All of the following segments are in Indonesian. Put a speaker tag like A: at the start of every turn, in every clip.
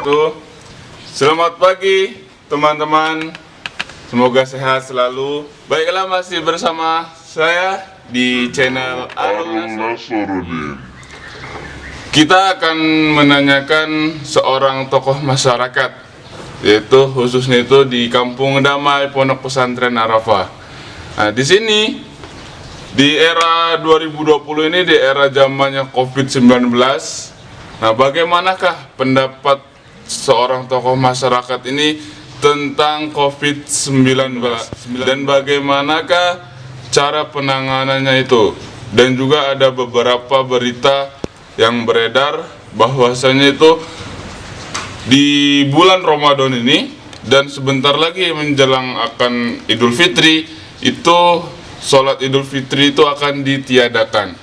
A: wabarakatuh. Selamat pagi teman-teman. Semoga sehat selalu. Baiklah, masih bersama saya di channel Arul Nasruddin. Kita akan menanyakan seorang tokoh masyarakat, yaitu khususnya itu di Kampung Damai Pondok Pesantren Arafah. Nah, di sini di era 2020 ini, di era zamannya COVID-19. Nah, bagaimanakah pendapat seorang tokoh masyarakat ini tentang COVID-19 dan bagaimanakah cara penanganannya itu? Dan juga ada beberapa berita yang beredar bahwasanya itu di bulan Ramadan ini dan sebentar lagi menjelang akan Idul Fitri, itu sholat Idul Fitri itu akan ditiadakan.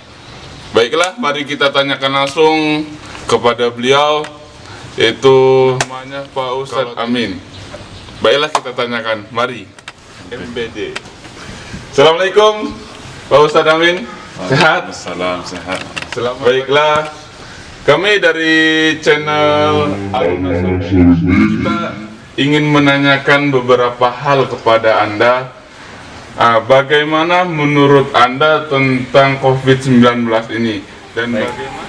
A: Baiklah, mari kita tanyakan langsung kepada beliau, yaitu namanya Pak Ustadz Amin. Baiklah, kita tanyakan, mari. MBD. Assalamualaikum Pak Ustadz Amin. Sehat?
B: Salam sehat.
A: Selamat. Baiklah, kami dari channel Arul Nasruddin, kita ingin menanyakan beberapa hal kepada Anda. Bagaimana menurut Anda tentang COVID-19 ini? Dan bagaimana?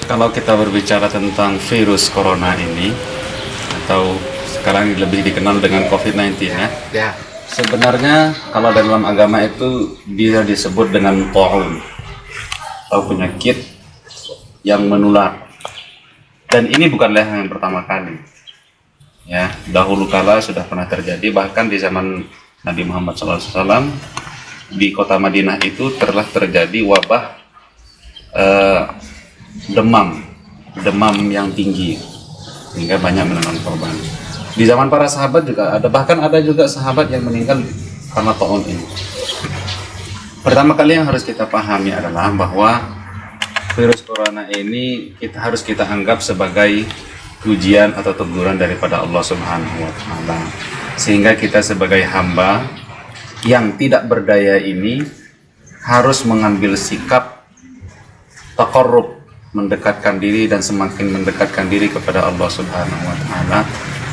B: Kalau kita berbicara tentang virus corona ini, atau sekarang lebih dikenal dengan COVID-19 ya. Sebenarnya kalau dalam agama itu dia disebut dengan ta'un, atau penyakit yang menular. Dan ini bukanlah yang pertama kali. Ya, dahulu kala sudah pernah terjadi, bahkan di zaman Nabi Muhammad SAW di kota Madinah itu telah terjadi wabah demam yang tinggi sehingga banyak menelan korban. Di zaman para sahabat juga ada, bahkan ada juga sahabat yang meninggal karena ta'un ini. Pertama kali yang harus kita pahami adalah bahwa virus corona ini harus kita anggap sebagai ujian atau teguran daripada Allah Subhanahu wa Ta'ala, sehingga kita sebagai hamba yang tidak berdaya ini harus mengambil sikap taqarrub, mendekatkan diri dan semakin mendekatkan diri kepada Allah Subhanahu wa Ta'ala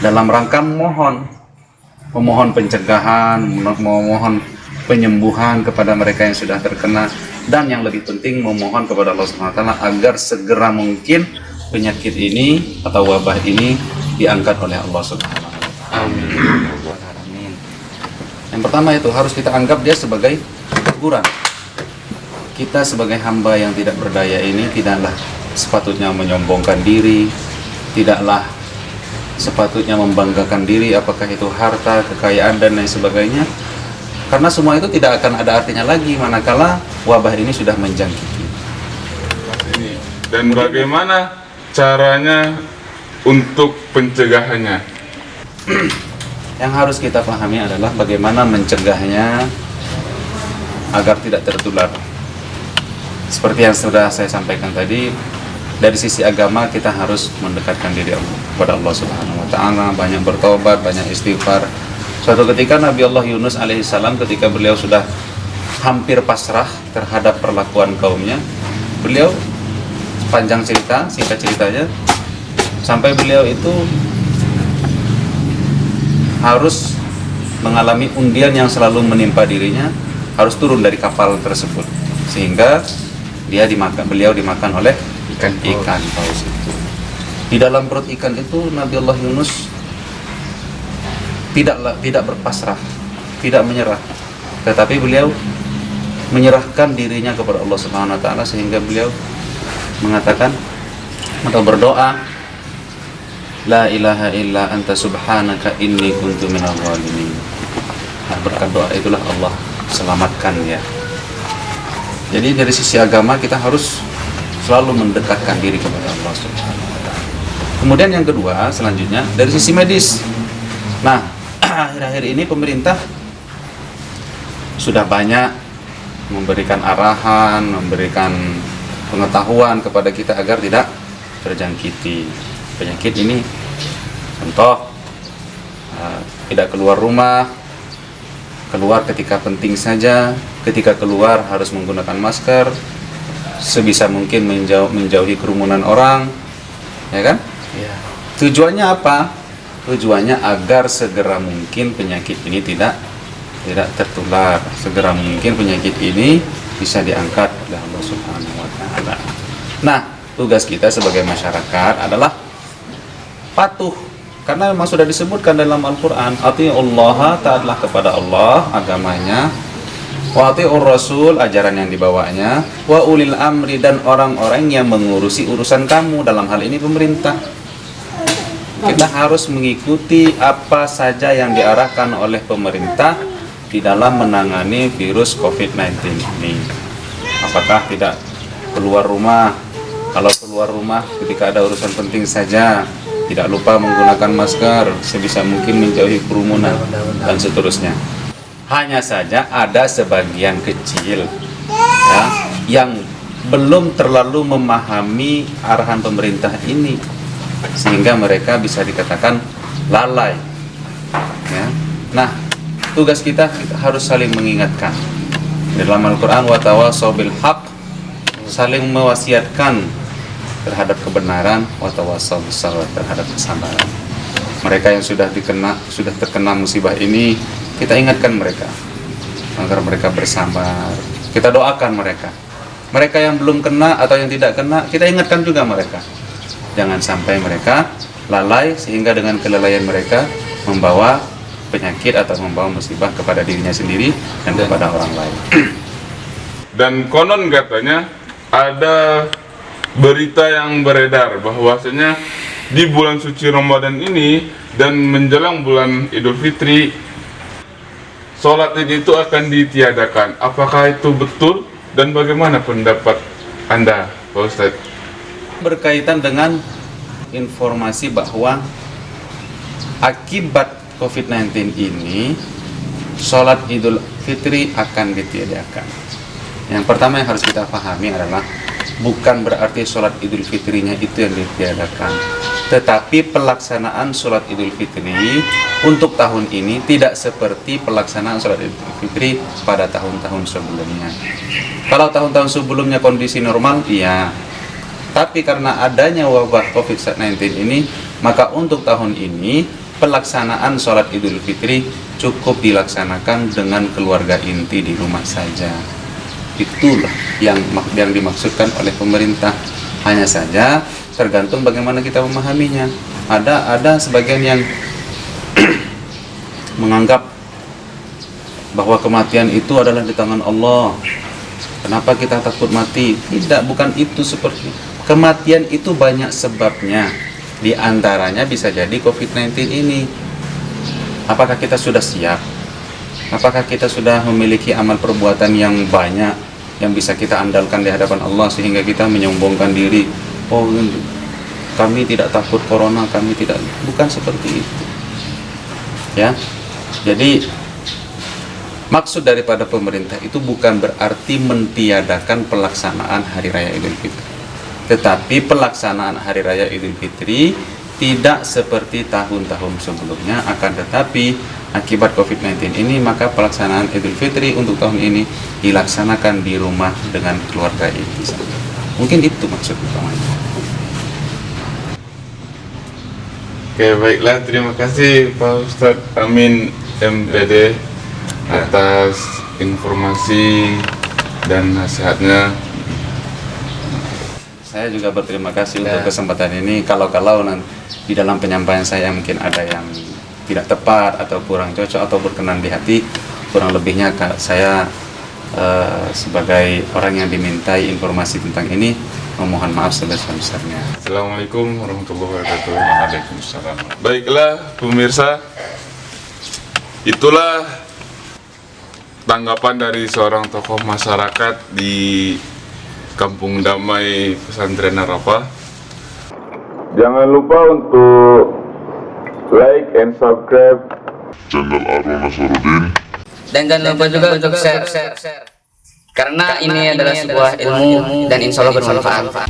B: dalam rangka memohon pencegahan, memohon penyembuhan kepada mereka yang sudah terkena, dan yang lebih penting memohon kepada Allah Subhanahu wa Ta'ala agar segera mungkin penyakit ini atau wabah ini diangkat oleh Allah Subhanahu wa Ta'ala. Amin. Yang pertama itu harus kita anggap dia sebagai teguran. Kita sebagai hamba yang tidak berdaya ini tidaklah sepatutnya menyombongkan diri, tidaklah sepatutnya membanggakan diri, apakah itu harta, kekayaan dan lain sebagainya, karena semua itu tidak akan ada artinya lagi manakala wabah ini sudah menjangkiti.
A: Dan bagaimana caranya untuk pencegahannya?
B: Yang harus kita pahami adalah bagaimana mencegahnya agar tidak tertular. Seperti yang sudah saya sampaikan tadi, dari sisi agama kita harus mendekatkan diri kepada Allah Subhanahu wa Ta'ala, banyak bertobat, banyak istighfar. Suatu ketika Nabi Allah Yunus alaihissalam, ketika beliau sudah hampir pasrah terhadap perlakuan kaumnya, beliau, panjang cerita, singkat ceritanya, sampai beliau itu harus mengalami undian yang selalu menimpa dirinya, harus turun dari kapal tersebut, sehingga beliau dimakan oleh ikan paus itu. Di dalam perut ikan itu Nabi Allah Yunus tidak berpasrah, tidak menyerah, tetapi beliau menyerahkan dirinya kepada Allah Subhanahu wa Ta'ala, sehingga beliau mengatakan atau berdoa, la ilaha illa anta subhanaka inni kuntu minadh dhalimin. Nah, berkat doa itulah Allah selamatkan ya. Jadi dari sisi agama kita harus selalu mendekatkan diri kepada Allah Subhanahu wa Ta'ala. Kemudian yang kedua, selanjutnya dari sisi medis. Nah, akhir-akhir ini pemerintah sudah banyak memberikan arahan, memberikan pengetahuan kepada kita agar tidak terjangkiti penyakit ini. Contoh, tidak keluar rumah, keluar ketika penting saja, ketika keluar harus menggunakan masker, sebisa mungkin menjauhi kerumunan orang, ya kan? Ya. Tujuannya apa? Tujuannya agar segera mungkin penyakit ini tidak tertular, segera mungkin penyakit ini bisa diangkat oleh Allah Subhanahu wa taala. Nah, tugas kita sebagai masyarakat adalah patuh, karena memang sudah disebutkan dalam Al-Qur'an, atiullaha, taatlah kepada Allah agamanya, wa atiur rasul, ajaran yang dibawanya, wa ulil amri, dan orang-orang yang mengurusi urusan kamu, dalam hal ini pemerintah. Kita harus mengikuti apa saja yang diarahkan oleh pemerintah di dalam menangani virus COVID-19 ini. Apakah tidak keluar rumah? Kalau keluar rumah ketika ada urusan penting saja, tidak lupa menggunakan masker, sebisa mungkin menjauhi kerumunan, dan seterusnya. Hanya saja ada sebagian kecil ya, yang belum terlalu memahami arahan pemerintah ini, sehingga mereka bisa dikatakan lalai ya. Nah, tugas kita harus saling mengingatkan. Dalam Al-Quran, wa tawassaw bil haqq, saling mewasiatkan terhadap kebenaran, wa tawassaw bis sabr, terhadap kesabaran. Mereka yang sudah terkena musibah ini, kita ingatkan mereka agar mereka bersabar. Kita doakan mereka. Mereka yang belum kena atau yang tidak kena, kita ingatkan juga mereka. Jangan sampai mereka lalai sehingga dengan kelalaian mereka membawa penyakit atau membawa musibah kepada dirinya sendiri dan kepada orang lain.
A: Dan konon katanya ada berita yang beredar bahwasanya di bulan suci Ramadan ini dan menjelang bulan Idul Fitri, sholat Id itu akan ditiadakan. Apakah itu betul dan bagaimana pendapat Anda, Pak Ustadz?
B: Berkaitan dengan informasi bahwa akibat COVID-19 ini sholat Idul Fitri akan ditiadakan. Yang pertama yang harus kita pahami adalah bukan berarti sholat Idul Fitrinya itu yang ditiadakan, tetapi pelaksanaan sholat Idul Fitri untuk tahun ini tidak seperti pelaksanaan sholat Idul Fitri pada tahun-tahun sebelumnya. Kalau tahun-tahun sebelumnya kondisi normal, iya. Tapi karena adanya wabah COVID-19 ini, maka untuk tahun ini pelaksanaan sholat Idul Fitri cukup dilaksanakan dengan keluarga inti di rumah saja. Itulah yang dimaksudkan oleh pemerintah. Hanya saja tergantung bagaimana kita memahaminya. Ada sebagian yang menganggap bahwa kematian itu adalah di tangan Allah. Kenapa kita takut mati? Tidak, bukan itu seperti. Kematian itu banyak sebabnya. Di antaranya bisa jadi COVID-19 ini. Apakah kita sudah siap? Apakah kita sudah memiliki amal perbuatan yang banyak yang bisa kita andalkan di hadapan Allah sehingga kita menyombongkan diri? Oh, kami tidak takut corona, kami tidak. Bukan seperti itu. Ya. Jadi maksud daripada pemerintah itu bukan berarti mentiadakan pelaksanaan Hari Raya Idul Fitri. Tetapi pelaksanaan Hari Raya Idul Fitri tidak seperti tahun-tahun sebelumnya, akan tetapi akibat COVID-19 ini maka pelaksanaan Idul Fitri untuk tahun ini dilaksanakan di rumah dengan keluarga inti. Mungkin itu maksud utamanya.
A: Oke, baiklah, terima kasih Pak Ustadz Amin MPD atas informasi dan nasihatnya.
B: Saya juga berterima kasih untuk kesempatan ini. Kalau nanti di dalam penyampaian saya mungkin ada yang tidak tepat atau kurang cocok atau berkenan di hati, kurang lebihnya saya sebagai orang yang dimintai informasi tentang ini memohon maaf sebesar-besarnya.
A: Assalamualaikum warahmatullahi wabarakatuh. Waalaikumsalam. Baiklah pemirsa, itulah tanggapan dari seorang tokoh masyarakat di Kampung Damai Pesantren Arafah. Jangan lupa untuk like and subscribe
C: channel Arul Nasaruddin.
D: Dan jangan lupa juga untuk share. Karena ini adalah sebuah ilmu dan insya Allah bermanfaat.